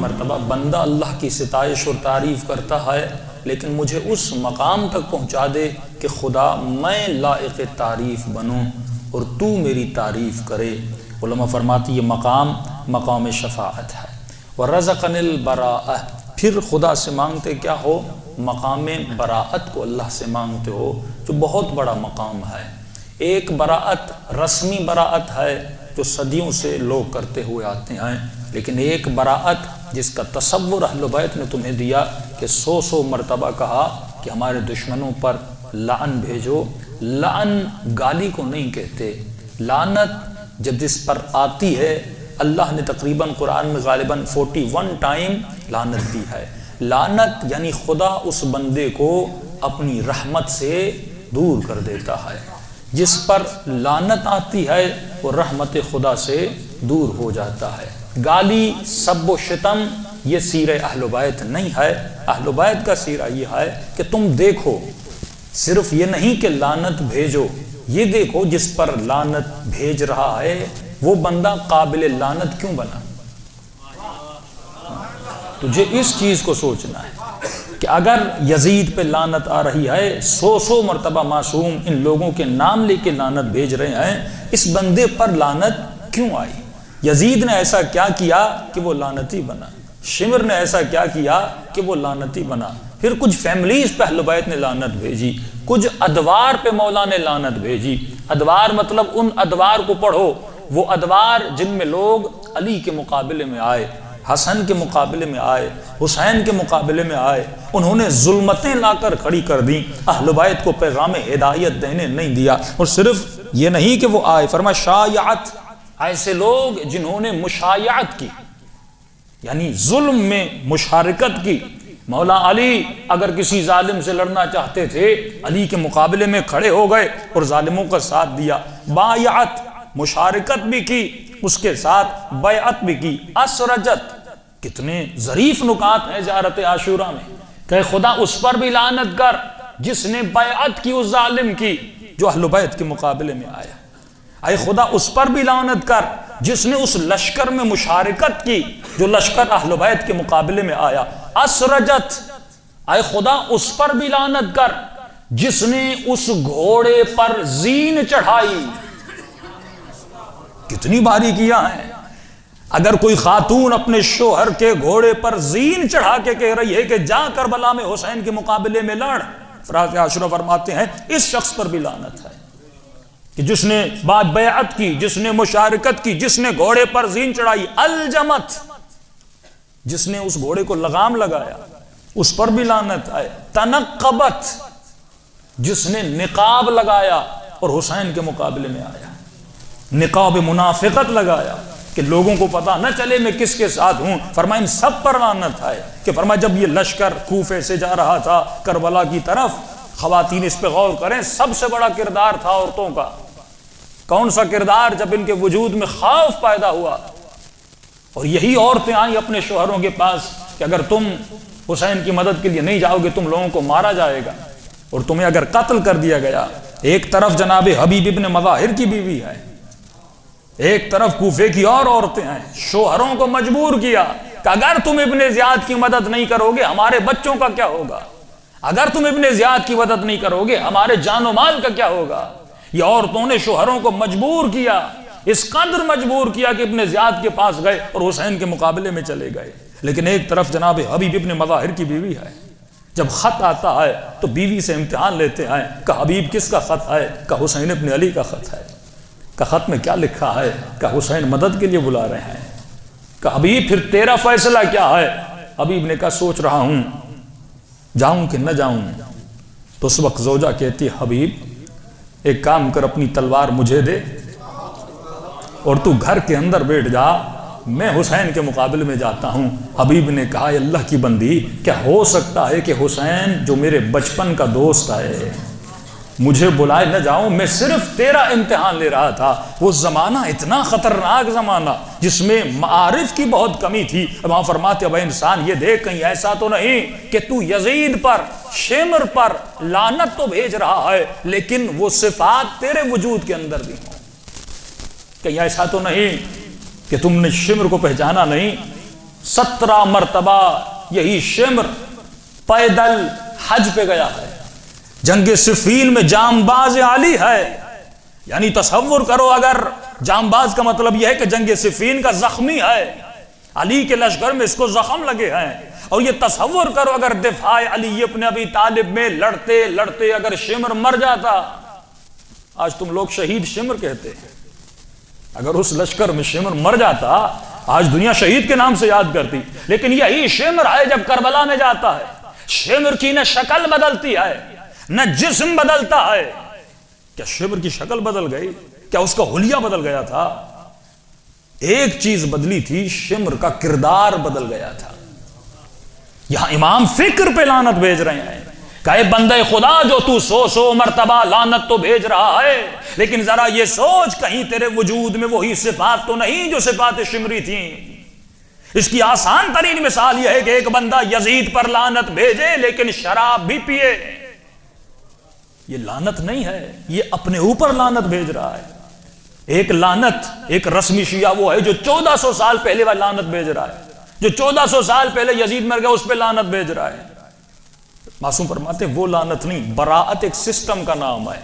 مرتبہ بندہ اللہ کی ستائش اور تعریف کرتا ہے، لیکن مجھے اس مقام تک پہنچا دے کہ خدا میں لائق تعریف بنوں اور تو میری تعریف کرے۔ علماء فرماتی یہ مقام شفاعت ہے۔ وَرَزَقَنِ الْبَرَاءَ، پھر خدا سے مانگتے کیا ہو؟ مقام براءت کو اللہ سے مانگتے ہو، جو بہت بڑا مقام ہے۔ ایک براءت رسمی براءت ہے جو صدیوں سے لوگ کرتے ہوئے آتے ہیں، لیکن ایک براءت جس کا تصور اہل بیت نے تمہیں دیا کہ 100 مرتبہ کہا کہ ہمارے دشمنوں پر لعن بھیجو۔ لعن گالی کو نہیں کہتے، لعنت جب جس پر آتی ہے، اللہ نے تقریباً قرآن میں غالباً 41 ٹائم لعنت دی ہے۔ لعنت یعنی خدا اس بندے کو اپنی رحمت سے دور کر دیتا ہے۔ جس پر لعنت آتی ہے وہ رحمت خدا سے دور ہو جاتا ہے۔ گالی، سب و شتم یہ سیرہ اہل بیت نہیں ہے۔ اہل بیت کا سیرہ یہ ہے کہ تم دیکھو، صرف یہ نہیں کہ لعنت بھیجو، یہ دیکھو جس پر لعنت بھیج رہا ہے وہ بندہ قابل لعنت کیوں بنا۔ تجھے اس چیز کو سوچنا ہے کہ اگر یزید پہ لعنت آ رہی ہے، 100 مرتبہ معصوم ان لوگوں کے نام لے کے لعنت بھیج رہے ہیں، اس بندے پر لعنت کیوں آئی؟ یزید نے ایسا کیا کیا کہ وہ لعنتی بنا؟ شمر نے ایسا کیا کیا کہ وہ لعنتی بنا؟ پھر کچھ فیملیز پہ اہل بیت نے لعنت بھیجی، کچھ ادوار پہ مولا نے لعنت بھیجی۔ ادوار مطلب ان ادوار کو پڑھو، وہ ادوار جن میں لوگ علی کے مقابلے میں آئے، حسن کے مقابلے میں آئے، حسین کے مقابلے میں آئے، انہوں نے ظلمتیں لا کر کھڑی کر دیں، اہل بیت کو پیغام ہدایت دینے نہیں دیا۔ اور صرف یہ نہیں کہ وہ آئے، فرمایا شایعت، ایسے لوگ جنہوں نے مشایعت کی، یعنی ظلم میں مشارکت کی۔ مولا علی اگر کسی ظالم سے لڑنا چاہتے تھے، علی کے مقابلے میں کھڑے ہو گئے اور ظالموں کا ساتھ دیا۔ بایعت، مشارکت بھی کی، اس کے ساتھ بیعت بھی کی۔ اسرجت، کتنے ظریف نکات ہیں زیارت عاشورہ میں کہ خدا اس پر بھی لعنت کر جس نے بیعت کی اس ظالم کی جو اہل بیت کے مقابلے میں آیا۔ اے خدا اس پر بھی لعنت کر جس نے اس لشکر میں مشارکت کی جو لشکر اہل بیت کے مقابلے میں آیا۔ اسرجت، اے خدا اس پر بھی لعنت کر جس نے اس گھوڑے پر زین چڑھائی۔ کتنی باریکیاں ہیں۔ اگر کوئی خاتون اپنے شوہر کے گھوڑے پر زین چڑھا کے کہہ رہی ہے کہ جا کربلا میں حسین کے مقابلے میں لڑ، فراز عاشورہ فرماتے ہیں اس شخص پر بھی لعنت ہے کہ جس نے بیعت کی، جس نے مشارکت کی، جس نے گھوڑے پر زین چڑھائی۔ الجمت، جس نے اس گھوڑے کو لگام لگایا، اس پر بھی لعنت ہے۔ تنقبت، جس نے نقاب لگایا اور حسین کے مقابلے میں آیا، نقاب منافقت لگایا کہ لوگوں کو پتا نہ چلے میں کس کے ساتھ ہوں۔ فرمایا ان سب پر لعنت ہے کہ فرمایا جب یہ لشکر کوفے سے جا رہا تھا کربلا کی طرف، خواتین اس پہ غور کریں، سب سے بڑا کردار تھا عورتوں کا۔ کون سا کردار؟ جب ان کے وجود میں خوف پیدا ہوا اور یہی عورتیں آئیں اپنے شوہروں کے پاس کہ اگر تم حسین کی مدد کے لیے نہیں جاؤ گے تم لوگوں کو مارا جائے گا اور تمہیں اگر قتل کر دیا گیا۔ ایک طرف جناب حبیب ابن مظاہر کی بیوی ہے، ایک طرف کوفے کی اور عورتیں ہیں۔ شوہروں کو مجبور کیا کہ اگر تم ابن زیاد کی مدد نہیں کرو گے ہمارے بچوں کا کیا ہوگا، اگر تم ابن زیاد کی مدد نہیں کرو گے ہمارے جان و مال کا کیا ہوگا۔ یہ عورتوں نے شوہروں کو مجبور کیا، اس قدر مجبور کیا کہ ابن زیاد کے پاس گئے اور حسین کے مقابلے میں چلے گئے۔ لیکن ایک طرف جناب حبیب ابن مظاہر کی بیوی ہے، جب خط آتا ہے تو بیوی سے امتحان لیتے ہیں کہ حبیب کس کا خط ہے؟ کہ حسین ابن علی کا خط ہے۔ کہ خط میں کیا لکھا ہے؟ کہ حسین مدد کے لیے بلا رہے ہیں۔ کہ حبیب پھر تیرا فیصلہ کیا ہے؟ حبیب نے کہا سوچ رہا ہوں جاؤں کہ نہ جاؤں۔ تو اس وقت زوجہ کہتی حبیب ایک کام کر، اپنی تلوار مجھے دے اور تو گھر کے اندر بیٹھ جا، میں حسین کے مقابلے میں جاتا ہوں۔ حبیب نے کہا اے اللہ کی بندی، کیا ہو سکتا ہے کہ حسین جو میرے بچپن کا دوست ہے مجھے بلائے نہ جاؤں؟ میں صرف تیرا امتحان لے رہا تھا۔ وہ زمانہ اتنا خطرناک زمانہ جس میں معارف کی بہت کمی تھی۔ وہاں فرماتے اب انسان یہ دیکھ کہیں ایسا تو نہیں کہ تو یزید پر، شمر پر لعنت تو بھیج رہا ہے لیکن وہ صفات تیرے وجود کے اندر بھی ہوں۔ کہیں ایسا تو نہیں کہ تم نے شمر کو پہچانا نہیں، 17 مرتبہ یہی شمر پیدل حج پہ گیا ہے، جنگ صفین میں جانباز علی ہے۔ یعنی تصور کرو، اگر جانباز کا مطلب یہ ہے کہ جنگ صفین کا زخمی ہے، علی کے لشکر میں اس کو زخم لگے ہیں، اور یہ تصور کرو اگر دفاع علی ابن ابی طالب میں لڑتے لڑتے اگر شمر مر جاتا۔ آج تم لوگ شہید شمر کہتے ہیں، اگر اس لشکر میں شمر مر جاتا آج دنیا شہید کے نام سے یاد کرتی، لیکن یہی شمر ہے جب کربلا میں جاتا ہے، شمر کی نہ شکل بدلتی ہے نہ جسم بدلتا ہے۔ کیا شمر کی شکل بدل گئی؟ کیا اس کا حلیہ بدل گیا تھا؟ ایک چیز بدلی تھی، شمر کا کردار بدل گیا تھا۔ یہاں امام فکر پہ لعنت بھیج رہے ہیں کہ اے بندے خدا، جو تو 100 مرتبہ لعنت تو بھیج رہا ہے، لیکن ذرا یہ سوچ کہیں تیرے وجود میں وہی صفات تو نہیں جو صفات شمری تھیں۔ اس کی آسان ترین مثال یہ ہے کہ ایک بندہ یزید پر لعنت بھیجے لیکن شراب بھی پیے، یہ لعنت نہیں ہے، یہ اپنے اوپر لعنت بھیج رہا ہے۔ ایک لعنت، ایک رسمی شیعہ وہ ہے جو 1400 سال پہلے وہ لعنت بھیج رہا ہے، جو 1400 سال پہلے یزید مر گیا اس پہ لعنت بھیج رہا ہے۔ معصوم فرماتے ہیں وہ لعنت نہیں، براءت ایک سسٹم کا نام ہے۔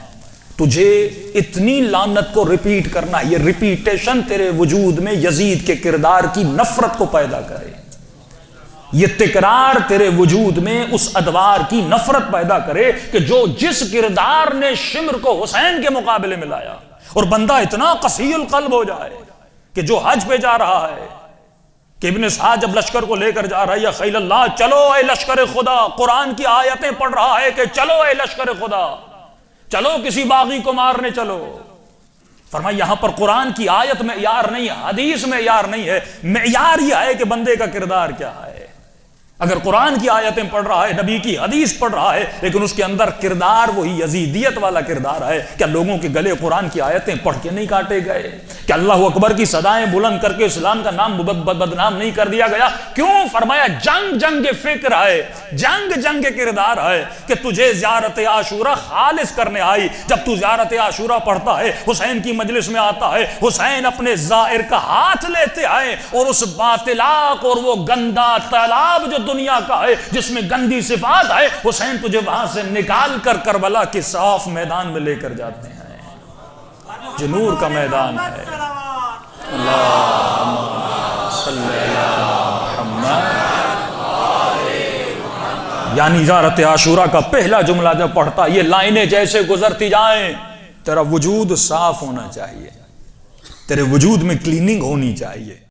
تجھے اتنی لعنت کو ریپیٹ کرنا، یہ ریپیٹیشن تیرے وجود میں یزید کے کردار کی نفرت کو پیدا کرے، یہ تکرار تیرے وجود میں اس ادوار کی نفرت پیدا کرے کہ جو جس کردار نے شمر کو حسین کے مقابلے میں لایا، اور بندہ اتنا قسی القلب ہو جائے کہ جو حج پہ جا رہا ہے کہ ابن سعد جب لشکر کو لے کر جا رہا ہے، یا خیل اللہ، چلو اے لشکر خدا، قرآن کی آیتیں پڑھ رہا ہے کہ چلو اے لشکر خدا، چلو کسی باغی کو مارنے چلو۔ فرمایا یہاں پر قرآن کی آیت معیار نہیں، حدیث معیار نہیں ہے، معیار یہ ہے کہ بندے کا کردار کیا ہے۔ اگر قرآن کی آیتیں پڑھ رہا ہے، نبی کی حدیث پڑھ رہا ہے، لیکن اس کے اندر کردار وہی یزیدیت والا کردار ہے، کیا لوگوں کے گلے قرآن کی آیتیں پڑھ کے نہیں کاٹے گئے؟ کہ اللہ اکبر کی صدائیں بلند کر کے اسلام کا نام بدنام نہیں کر دیا گیا؟ کیوں؟ فرمایا جنگ فکر ہے، جنگ کردار ہے کہ تجھے زیارت عاشورہ خالص کرنے آئی۔ جب تو زیارت عاشورہ پڑھتا ہے، حسین کی مجلس میں آتا ہے، حسین اپنے زائر کا ہاتھ لیتے آئے، اور اس باطلاق اور وہ گندا تالاب جو دنیا کا ہے جس میں گندی صفات ہے، حسین تجھے وہاں سے نکال کر کربلا کے صاف میدان میں لے کر جاتے ہیں، جو نور کا میدان ہے۔ اللہم صلی علی محمد۔ یعنی زیارت عاشورہ کا پہلا جملہ جب پڑھتا، یہ لائنیں جیسے گزرتی جائیں، تیرا وجود صاف ہونا چاہیے، تیرے وجود میں کلیننگ ہونی چاہیے۔